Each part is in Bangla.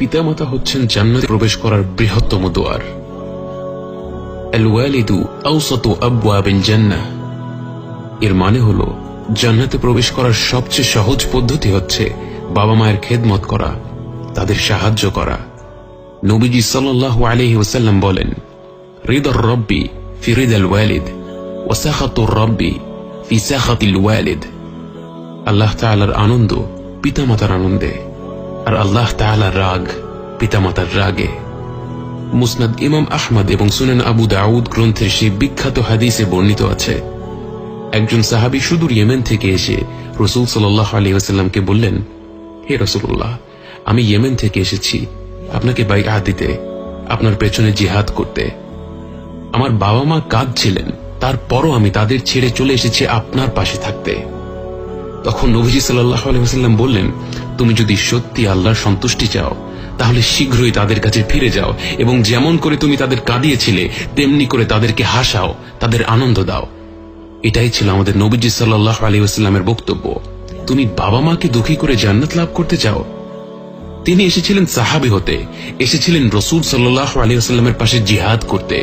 পিতামাতা হচ্ছেন জান্নাতে প্রবেশ করার বৃহত্তম দুয়ার। আল ওয়ালিদু আওসাতু আবওয়াবিল জান্নাহ, এর মানে হলো জান্নাতে প্রবেশ করার সবচেয়ে সহজ পদ্ধতি হচ্ছে বাবা মায়ের খেদমত করা, তাদের সাহায্য করা। নবীজি সাল্লাল্লাহু আলাইহি ওয়াসাল্লাম বলেন, রিদার রব্বি ফি রিদাল ওয়ালিদ ওয়া সাখাতুর রব্বি ফি সাখাতিল ওয়ালিদ। আল্লাহ তাআলার আনন্দ পিতামাতার আনন্দে, আর আল্লাহ তাআলার রাগ পিতামাতার রাগে। মুসনাদ ইমাম আহমদ এবং সুনান আবু দাউদ গ্রন্থের সেই বিখ্যাত হাদিসে বর্ণিত আছে, একজন সাহাবী সুদূর ইয়েমেন থেকে এসে রাসূল সাল্লাল্লাহু আলাইহি ওয়াসাল্লামকে বললেন, হে রাসূলুল্লাহ, আমি ইয়েমেন থেকে এসেছি আপনাকে বাইআত দিতে, আপনার পেছনে জিহাদ করতে। আমার বাবা মা কাঁদছিলেন, তারপরও আমি তাদের ছেড়ে চলে এসেছি আপনার পাশে থাকতে। তখন নবীজি সাল্লাল্লাহু আলাইহি ওয়াসাল্লাম বললেন, তুমি যদি সত্যি আল্লাহর সন্তুষ্টি চাও তাহলে শীঘ্রই তাদের কাছে ফিরে যাও এবং যেমন করে তুমি তাদের কাঁদিয়েছিলে তেমনি করে তাদেরকে হাসাও, তাদের আনন্দ দাও। এটাই ছিল আমাদের নবীজি সাল্লাল্লাহু আলাইহি ওয়াসাল্লামের বক্তব্য। তুমি বাবা মাকে দুঃখী করে জান্নাত লাভ করতে চাও? তিনি এসেছিলেন সাহাবী হতে, এসেছিলেন রাসূল সাল্লাল্লাহু আলাইহি ওয়াসাল্লামের পাশে জিহাদ করতে,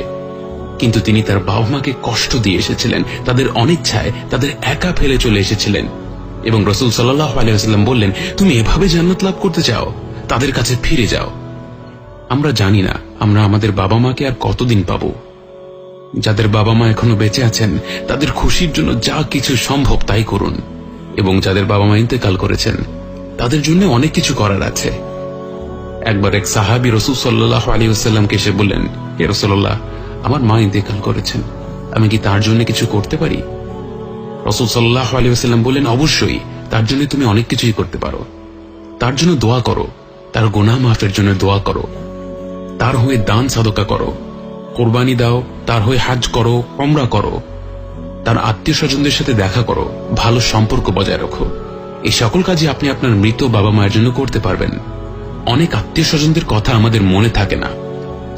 কিন্তু তিনি তার বাবা মাকে কষ্ট দিয়ে এসেছিলেন, তাদের অনিচ্ছায় তাদের একা ফেলে চলে এসেছিলেন। এবং রাসূল সাল্লাল্লাহু আলাইহি ওয়াসাল্লাম বললেন, তুমি এভাবে জান্নাত লাভ করতে চাও, তাদের কাছে ফিরে যাও। আমরা জানি না আমরা আমাদের বাবা মাকে আর কতদিন পাবো। যাদের বাবা মা এখনো বেঁচে আছেন তাদের খুশির জন্য যা কিছু সম্ভব তাই করুন, এবং যাদের বাবা মা ইন্তেকাল করেছেন তাদের জন্য অনেক কিছু করার আছে। একবার এক সাহাবী রাসূল সাল্লাল্লাহু আলাইহি ওয়াসাল্লামকে এসে বললেন, হে রাসূলুল্লাহ, আমার মা ইন্তেকাল করেছেন, আমি কি তার জন্য কিছু করতে পারি? রাসূল সাল্লাল্লাহু আলাইহি ওয়াসাল্লাম বললেন, অবশ্যই, তার জন্য তুমি অনেক কিছুই করতে পারো। তার জন্য দোয়া করো, তার গুনাহ মাফের জন্য দোয়া করো, তার হয়ে দান সাদকা করো, কুরবানি দাও, তার হয়ে হজ করো, উমরা করো, তার আত্মীয় স্বজনদের সাথে দেখা করো, ভালো সম্পর্ক বজায় রাখো। এই সকল কাজই আপনি আপনার মৃত বাবা মায়ের জন্য করতে পারবেন। অনেক আত্মীয় স্বজনদের কথা আমাদের মনে থাকে না,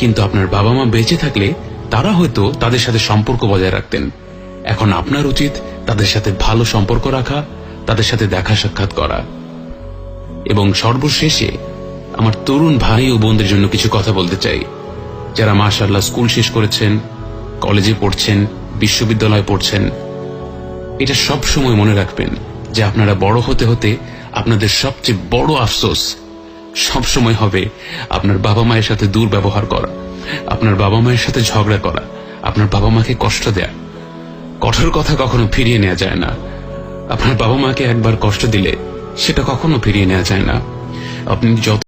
কিন্তু আপনার বাবা মা বেঁচে থাকলে তারা হয়তো তাদের সাথে সম্পর্ক বজায় রাখতেন। এখন আপনার উচিত তাদের সাথে ভালো সম্পর্ক রাখা, তাদের সাথে দেখা সাক্ষাৎ করা। এবং সর্বশেষে আমার তরুণ ভাই ও বোনদের জন্য কিছু কথা বলতে চাই, যারা মাশাআল্লাহ স্কুল শেষ করেছেন, কলেজে পড়ছেন, বিশ্ববিদ্যালয়ে পড়ছেন। এটা সব সময় মনে রাখবেন যে আপনারা বড় হতে হতে আপনাদের সবচেয়ে বড় আফসোস সব সময় হবে আপনার বাবা মায়ের সাথে দুর্ব্যবহার করা, আপনার বাবা মায়ের সাথে ঝগড়া করা, আপনার বাবা মাকে কষ্ট দেয়া। কঠোর কথা কখনো ফিরিয়ে নেওয়া যায় না। আপনার বাবা মাকে একবার কষ্ট দিলে সেটা কখনো ফিরিয়ে নেওয়া যায় না। আপনি যত